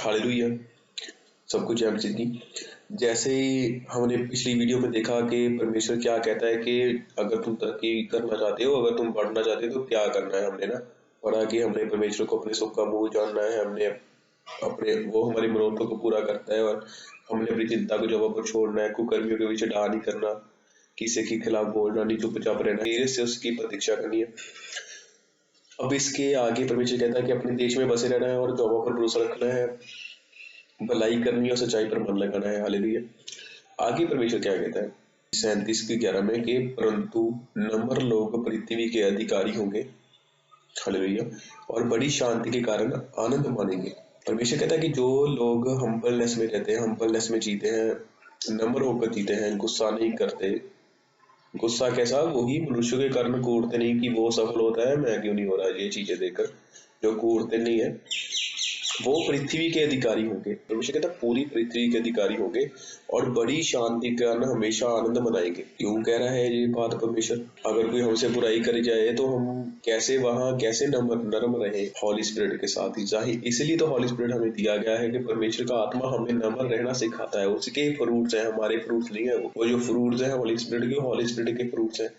Hallelujah, सब कुछ जय मसीह की। जैसे हमने पिछली वीडियो में देखा कि परमेश्वर क्या कहता है कि अगर तुम तरक्की करना चाहते हो, अगर तुम बढ़ना चाहते हो तो क्या करना है। हमने ना पढ़ा कि हमने परमेश्वर को अपने सुख का मुंह जानना है, हमने अपने वो हमारी मनोरथों को पूरा करता है और हमने अपनी चिंता को जगह पर छोड़ना है, कुकर्मियों के पीछे डा नहीं करना, किसी के खिलाफ बोलना नहीं, चुपचाप रहना, धीरे से उसकी प्रतीक्षा करनी है। अब इसके आगे परमेश्वर कहता है कि अपने देश में बसे रहना है और जगह पर भरोसा रखना है, भलाई करनी और सच्चाई पर मन लगाना है। हालेलुया। आगे परमेश्वर क्या कहता है 37:11 में कि परंतु नम्र लोग पृथ्वी के अधिकारी होंगे। हालेलुया। और बड़ी शांति के कारण आनंद मानेंगे। परमेश्वर कहता है कि जो लोग हम्बलनेस में रहते हैं, हम्बलनेस में जीते हैं, नम्र होकर जीते हैं, गुस्सा नहीं करते। गुस्सा कैसा? वही मनुष्य के कारण कूटते नहीं कि वो सफल होता है, मैं क्यों नहीं हो रहा। ये चीजें देखकर जो कूटते नहीं है वो पृथ्वी के अधिकारी होंगे। परमेश्वर कहता पूरी पृथ्वी के अधिकारी होंगे और बड़ी शांति के कारण हमेशा आनंद मनाएंगे। क्यों कह रहा है ये बात परमेश्वर? अगर कोई हमसे बुराई कर जाए तो हम कैसे नर्म रहे हॉली स्पिरिट के साथ ही। जाहिर इसलिए तो हॉली स्पिरिट हमें दिया गया है कि परमेश्वर का आत्मा हमें नम्र रहना सिखाता है। उसके फ्रूट्स हैं, हमारे फ्रूट्स नहीं है। वो जो फ्रूट्स हैं हॉली स्पिरिट के फ्रूट्स हैं।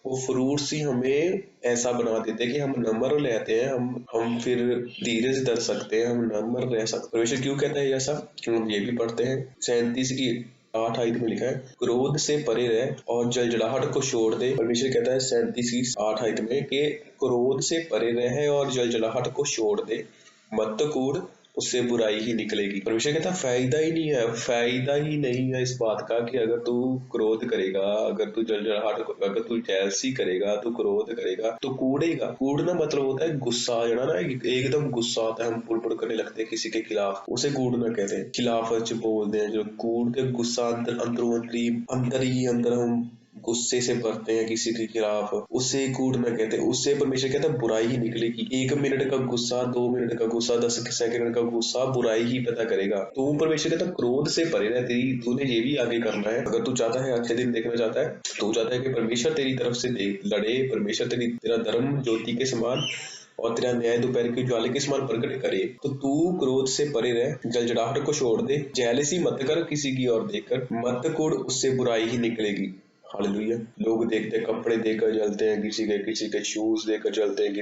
वो फ्रूट्स ही हमें ऐसा बना देते हैं कि हम नम्र रहते हैं, हम फिर धीरे से डर सकते हैं, हम नम्र रह सकते हैं। परमेश्वर क्यों कहता है ऐसा? हम ये भी पढ़ते हैं 37:8 में लिखा है, क्रोध से परे रह और जलजलाहट को छोड़ दे। परमेश्वर कहता है 37:8 में कि क्रोध से परे रह और जलजलाहट को छोड़ दे, मत कूड़, उससे बुराई ही निकलेगी। परमेश्वर कहता फायदा ही नहीं है इस बात का कि अगर तू क्रोध करेगा, अगर तू जलजलाहट, अगर तू जैलसी करेगा, तू क्रोध करेगा तो कूड़ेगा। कूड़ना मतलब होता है गुस्सा आ जाना ना, एकदम गुस्सा आता है, हम पुड़ करने लगते हैं किसी के खिलाफ, उसे कूड़ना कहते हैं। खिलाफ बोलते हैं जो कूड़ के गुस्सा अंदर ही अंदर हम गुस्से से भरते हैं किसी के खिलाफ, उससे कूटना कहते हैं। उससे परमेश्वर कहता है बुराई ही निकलेगी। 1 मिनट का गुस्सा, 2 मिनट का गुस्सा, 10 सेकंड का गुस्सा बुराई ही पैदा करेगा। तो परमेश्वर कहता है क्रोध से परे रह। तूने ये भी आगे करना है। अगर तू चाहता है अच्छे दिन देखना चाहता है, तू चाहता है कि परमेश्वर तेरी तरफ से लड़े, परमेश्वर तेरा धर्म ज्योति के समान और तेरा न्याय दोपहर के उजाले के समान प्रकट करे, तो तू क्रोध से परे रह, जलजलाहट को छोड़ दे, जेलसी मत कर किसी की ओर देखकर, मत कूड़, उससे बुराई ही निकलेगी। हालेलुया। लोग देखते कपड़े देखकर जलते हैं, किसी के शूज देखकर जलते हैं,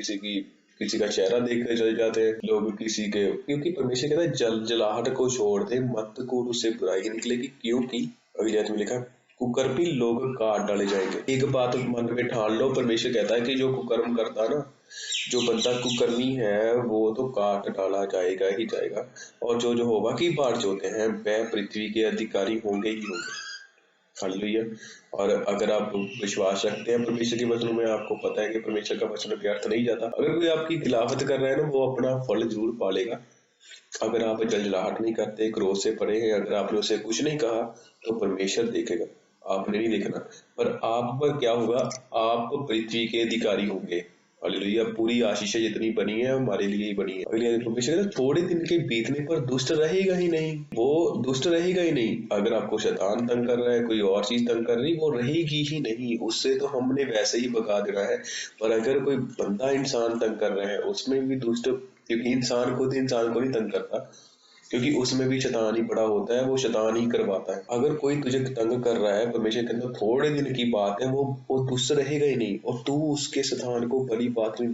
किसी का चेहरा देखकर जल जाते हैं लोग, किसी के, क्योंकि परमेश्वर कहता है जलजलाहट को छोड़ दे, मत कूड़, उससे बुराई ही निकलेगी। क्योंकि अगली आयत में लिखा, कुकर्मी लोग काट डाले जाएंगे। एक बात मन में ठान लो, परमेश्वर कहता है कि जो कुकर्म करता ना, जो बंदा कुकर्मी है वो तो काट डाला जाएगा ही जाएगा, और जो यहोवा की बाट जोते हैं वह पृथ्वी के अधिकारी होंगे ही होंगे। हालेलुया। और अगर आप विश्वास रखते हैं परमेश्वर के वचनों में, आपको पता है कि परमेश्वर का वचन व्यर्थ नहीं जाता। अगर कोई आपकी खिलाफत कर रहा है ना, वो अपना फल जरूर पालेगा। अगर आप जलजलाहट नहीं करते, क्रोध से पड़े हैं, अगर आपने उसे कुछ नहीं कहा तो परमेश्वर देखेगा, आपने नहीं देखना। पर आप पर क्या होगा? आप पृथ्वी के अधिकारी होंगे। हालेलुया। पूरी आशीषें जितनी बनी है हमारे लिए ही बनी है। अगले परमेश्वर कहता थोड़े दिन के बीतने पर दुष्ट रहेगा ही नहीं, वो दुष्ट रहेगा ही नहीं। अगर आपको शैतान तंग कर रहा है, कोई और चीज तंग कर रही, वो रहेगी ही नहीं, उससे तो हमने वैसे ही भगा देना है। पर अगर कोई बंदा इंसान तंग कर रहा है, उसमें भी दुष्ट, क्योंकि इंसान खुद इंसान को नहीं तंग करता, क्योंकि उसमें भी शैतान ही बड़ा होता है, वो शैतान ही करवाता है। अगर कोई तुझे तंग कर रहा है, परमेश्वर के अंदर थोड़े दिन की बात है, वो तुझसे रहेगा ही नहीं, और तू उसके शैतान को बड़ी बात नहीं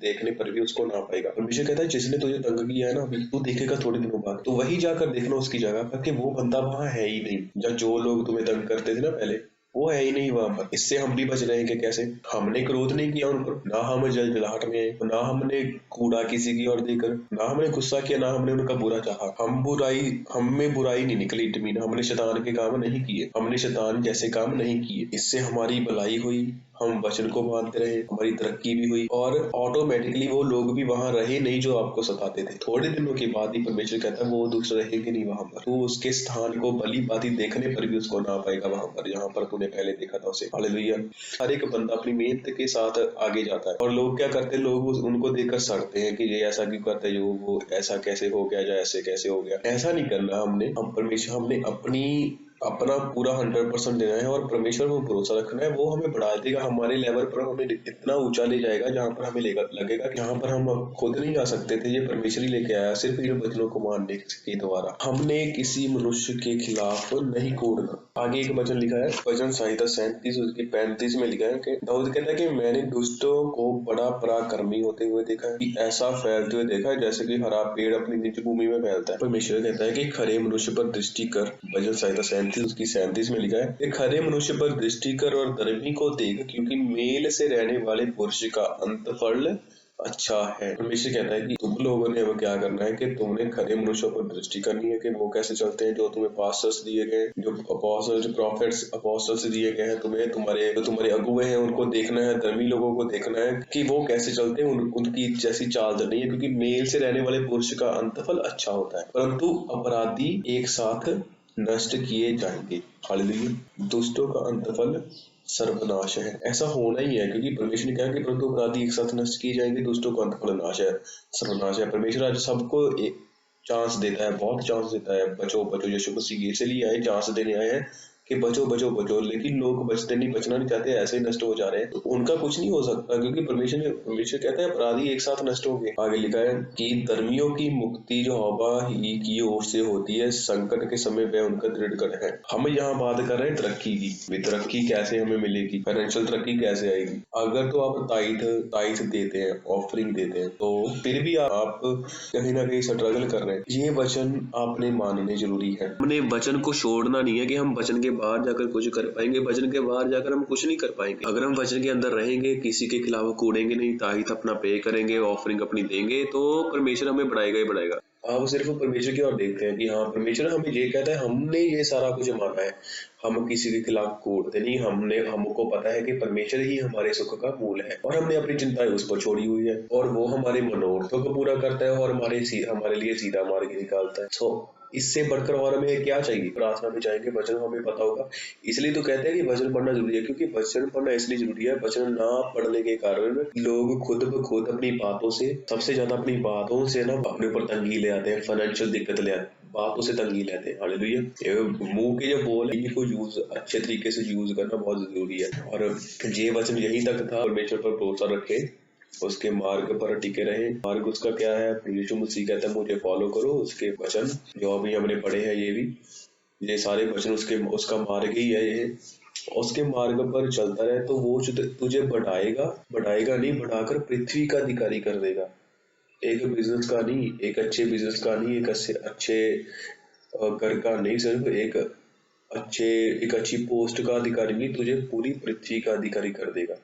देखने पर भी उसको ना पाएगा। परमेश्वर कहता है जिसने तुझे तंग किया है ना, अभी तू देखेगा थोड़े दिनों बाद, तो वही जाकर देखना उसकी जगह पर कि वो बंदा वहां है ही नहीं। जो लोग तुम्हें तंग करते थे ना पहले, वो है ही नहीं वहां पर। इससे हम भी बच रहे हैं कि कैसे? हमने क्रोध नहीं किया उन पर, ना हम जलजलाहट में आए, ना हमने कूड़ा किसी की ओर देकर, ना हमने गुस्सा किया, ना हमने उनका बुरा चाहा। हम में बुराई नहीं निकली मीन, हमने शैतान के काम नहीं किए, हमने शैतान जैसे काम नहीं किए। इससे हमारी भलाई हुई, हम वचन को मानते रहे, हमारी तरक्की भी हुई, और ऑटोमेटिकली वो लोग भी वहां रहे नहीं जो आपको सताते थे। थोड़े दिनों के बाद ही परमेश्वर कहता है वो दूसरे रहेंगे नहीं वहां पर, तो उसके स्थान को भली बाती देखने पर भी उसको ना पाएगा वहां पर, जहां पर तूने पहले देखा था उसे। हालेलुया। हर एक बंदा अपनी मेहनत के साथ आगे जाता है, और लोग क्या करते हैं, लोग उनको देखकर सड़ते हैं कि ये ऐसा क्यों करता है, वो ऐसा कैसे हो गया, या ऐसे कैसे हो गया। ऐसा नहीं करना हमने, हम परमेश्वर, हमने अपनी अपना पूरा 100% देना है और परमेश्वर पर भरोसा रखना है। वो हमें बढ़ा देगा, हमारे लेवल पर हमें इतना ऊंचा ले जाएगा जहाँ पर हमें लगेगा कि यहाँ पर हम अब खुद नहीं आ सकते थे, ये परमेश्वर ही लेके आया सिर्फ इन वचनों को मानने के द्वारा। हमने किसी मनुष्य के खिलाफ नहीं कूदना। आगे एक वचन लिखा है, वचन संहिता 37 उसके 35 में लिखा है कि दाऊद कहता है कि मैंने दुष्टों को बड़ा पराक्रमी होते हुए देखा है, कि ऐसा फैलते हुए देखा है जैसे कि हरा पेड़ अपनी निज भूमि में फैलता है। परमेश्वर कहता है कि खरे मनुष्य पर दृष्टि कर। वचन संहिता 37 उसकी 37 में लिखा है कि खरे मनुष्य पर दृष्टि कर और धर्मी को देख, क्योंकि मेल से रहने वाले पुरुष का अंत फल अच्छा है। परमेश्वर कहता है कि तुम लोगों ने अब क्या करना है कि तुमने खरे मनुष्यों पर दृष्टि करनी है कि वो कैसे चलते हैं, जो तुम्हें पास्टर्स दिए गए, जो अपोस्टल्स प्रॉफिट्स अपोस्टल्स दिए गए हैं, तुम्हें तुम्हारे अगुए हैं उनको देखना है, धर्मी लोगों को देखना है कि वो कैसे चलते हैं, उनकी जैसी चाल चलनी है, क्योंकि मेल से रहने वाले पुरुष का अंतफल अच्छा होता है, परंतु अपराधी एक साथ नष्ट किए जाएंगे। हालेलुया। दुष्टों का अंतफल सर्वनाश है। ऐसा होना ही है, क्योंकि परमेश्वर ने कहा कि परंतु अपराधी एक साथ नष्ट किए जाएंगे, दुष्टों का अंतफल नाश है, सर्वनाश है। परमेश्वर आज सबको एक चांस देता है, बहुत चांस देता है, बचो बचो। यीशु मसीह इसलिए आए, चांस देने आए हैं कि बचो बचो बचो, लेकिन लोग बचते नहीं, बचना नहीं चाहते, ऐसे ही नष्ट हो जा रहे हैं। तो उनका कुछ नहीं हो सकता, क्योंकि परमेश्वर कहता है अपराधी एक साथ नष्ट होंगे। आगे लिखा है कि धर्मियों की मुक्ति जो हवा ही की ओर से होती है, संकट के समय वह उनका दृढ़ गढ़ है। हम यहाँ बात कर रहे हैं तरक्की की। वे तरक्की कैसे हमें मिलेगी, फाइनेंशियल तरक्की कैसे आएगी? अगर तो आप ताइथ देते हैं, ऑफरिंग देते हैं, तो फिर भी आप कहीं ना कहीं स्ट्रगल कर रहे हैं, ये वचन आपने मानने जरूरी है। हमने वचन को छोड़ना नहीं है कि हम वचन के बाहर जाकर कुछ कर पाएंगे, वचन के बाहर जाकर हम कुछ नहीं कर पाएंगे। अगर हम वचन के अंदर रहेंगे, किसी के खिलाफ कूदेंगे नहीं, ताइथ अपना पे करेंगे, ऑफरिंग अपनी देंगे, तो परमेश्वर हमें बढ़ाएगा ही बढ़ाएगा। आप सिर्फ परमेश्वर की ओर देखते हैं कि हाँ परमेश्वर हमें ये कहता है, हमने ये सारा कुछ माना है, हम किसी के खिलाफ कूदते नहीं। हमको पता है कि परमेश्वर ही हमारे सुख का मूल है, और हमने अपनी चिंताएं उस पर छोड़ी हुई है, और वो हमारे मनोरथों को पूरा करता है और हमारे लिए सीधा मार्ग निकालता है। सो इससे बढ़कर और हमें क्या चाहिए? प्रार्थना में जाएंगे, वचन हमें पता होगा। इसलिए तो कहते हैं कि वचन पढ़ना जरूरी है, क्योंकि वचन पढ़ना इसलिए जरूरी है, वचन ना पढ़ने के कारण लोग खुद ब खुद अपनी बातों से, सबसे ज्यादा अपनी बातों से ना अपने ऊपर तंगी ले आते हैं, फाइनेंशियल दिक्कत ले आते हैं, बातों से तंगी लेते हैं। हालेलुया। मुंह के जो बोल है इनको यूज अच्छे तरीके से यूज करना बहुत जरूरी है। और ये वचन यही तक था। परमेश्वर पर भरोसा रखे, उसके मार्ग पर टिके रहे। मार्ग उसका क्या है? यीशु मसीह कहता है मुझे फॉलो करो, उसके वचन जो अभी हमने पढ़े हैं, ये सारे वचन उसका मार्ग ही है ये। उसके मार्ग पर चलता रहे तो वो तुझे बढ़ाएगा नहीं, बढ़ाकर पृथ्वी का अधिकारी कर देगा। एक बिजनेस का नहीं, एक अच्छे बिजनेस का नहीं, एक अच्छे घर का नहीं, सिर्फ एक अच्छी पोस्ट का अधिकारी नहीं, तुझे पूरी पृथ्वी का अधिकारी कर देगा।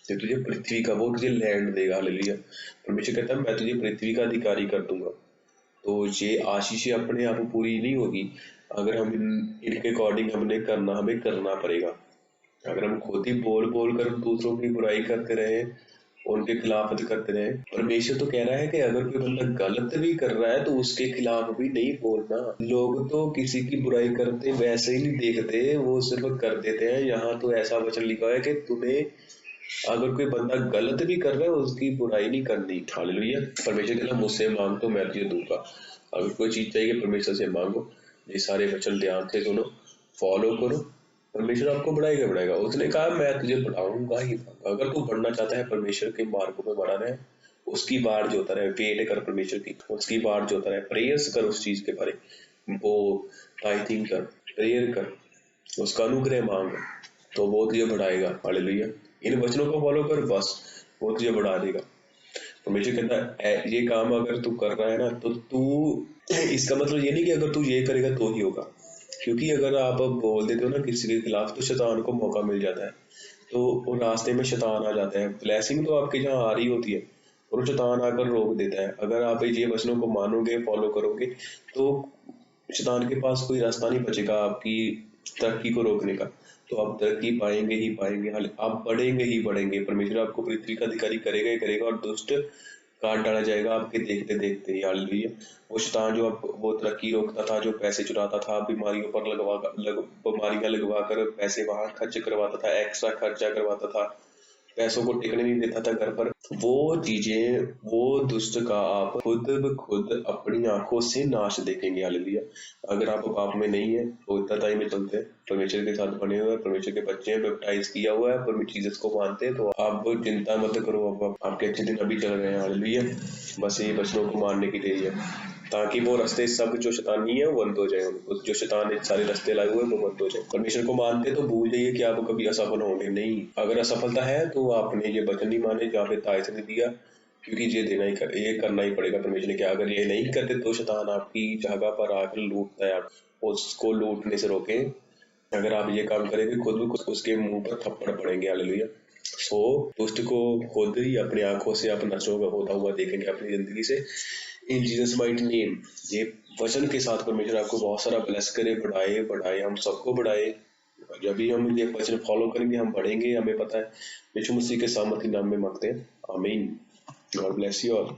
तो तुझे पृथ्वी का, वो तुझे लैंड देगा। हालेलुया। परमेश्वर कहता है मैं तुझे पृथ्वी का अधिकारी कर दूंगा। तो ये आशीष अपने आप पूरी नहीं होगी, अगर हम इनके अकॉर्डिंग हमें करना पड़ेगा। अगर हम खुद ही बोल बोल कर दूसरों की बुराई करते रहे, उनके खिलाफ करते रहे, परमेश्वर तो कह रहा है कि अगर कोई बंदा गलत भी कर रहा है तो उसके खिलाफ भी नहीं बोलना। लोग तो किसी की बुराई करते वैसे ही नहीं देखते, वो सिर्फ कर देते हैं। यहाँ तो ऐसा वचन लिखा है कि तुम्हें अगर कोई बंदा गलत भी कर रहा है उसकी बुराई नहीं करनी। हालेलुया। परमेश्वर कहता है मुझसे मांग तो मैं तुझे दूंगा। अगर कोई चीज चाहिए परमेश्वर से मांगो। ये सारे वचन ध्यान से सुनो, फॉलो करो, परमेश्वर आपको बढ़ाएगा। उसने कहा मैं तुझे बढ़ाऊंगा ही। अगर तू बढ़ना चाहता है परमेश्वर के मार्ग में बढ़ा रहे, उसकी बाट जोता रहे, वेट कर परमेश्वर की, उसकी बाट जोता रहे, प्रेयर्स कर उस चीज के बारे, वो टाइथिंग कर, प्रेयर कर, उसका अनुग्रह मांग, तो वो तुझे बढ़ाएगा। हालेलुया। इन वचनों को फॉलो कर, बस वो तुझे बढ़ा देगा। परमेश्वर कहता है ये काम अगर तू कर रहा है ना, तो तू, इसका मतलब ये नहीं कि अगर तू ये करेगा तो ही होगा, क्योंकि अगर आप बोल देते हो ना किसी के खिलाफ, तो शैतान को मौका मिल जाता है, तो वो रास्ते में शैतान आ जाता है। ब्लेसिंग तो आपके जहाँ आ रही होती है और शैतान आकर रोक देता है। अगर आप ये वचनों को मानोगे, फॉलो करोगे, तो शैतान के पास कोई रास्ता नहीं बचेगा आपकी तरक्की को रोकने का। तो आप तरक्की पाएंगे ही पाएंगे, आप बढ़ेंगे ही बढ़ेंगे। परमेश्वर आपको पृथ्वी का अधिकारी करेगा ही करेगा, और दुष्ट काट डाला जाएगा आपके देखते देखते ही। हालेलुया। वो शैतान जो वो तरक्की रोकता था, जो पैसे चुराता था, बीमारियों पर बीमारियां लगवा कर पैसे वहां खर्च करवाता था, एक्स्ट्रा खर्चा करवाता था, पैसों को टिकने नहीं देता था घर पर, वो चीजें, वो दुष्ट का आप खुद ब खुद अपनी आंखों से नाश देखेंगे। हालेलुया। अगर आप पाप में नहीं है तो इतना टाइम में चलते हैं, परमेश्वर के साथ बने हुए हैं, परमेश्वर के बच्चे हैं, बैप्टाइज किया हुआ है, परमेश्वर जीसस को मानते हैं, तो आप चिंता मत करो, अब आपके अच्छे दिन अभी चल रहे हैं। हालेलुया। बस ये वचनों को मानने की देरी है, ताकि वो रास्ते सब जो शैतानी है वो बंद हो जाए, उनको जो शैतान ने सारे रास्ते लाए हुए वो बंद हो जाए। परमेश्वर को मानते तो भूल जाइए कि आप कभी असफल होंगे नहीं। अगर असफलता है तो आपने ये वचन नहीं माने जो आपने तायत ने दिया, क्योंकि ये करना ही पड़ेगा परमेश्वर ने क्या। अगर ये नहीं करते तो शैतान आपकी जगह पर आकर लूटता है, आप उसको लूटने से रोके। अगर आप ये काम करेंगे खुद ब खुद उसके मुंह पर थप्पड़ पड़ेंगे। हालेलुया। सो दुष्ट को खुद ही अपनी आंखों से आप नष्ट होता हुआ देखेंगे अपनी जिंदगी से, इन जीसस माइट नेम। ये वचन के साथ परमेश्वर आपको बहुत सारा ब्लेस करे, बढ़ाए बढ़ाए, हम सबको बढ़ाए। जब भी हम ये वचन फॉलो करेंगे हम बढ़ेंगे, हमें पता है। यीशु मसीह के सामर्थी नाम में मांगते हैं, आमीन। God bless you all.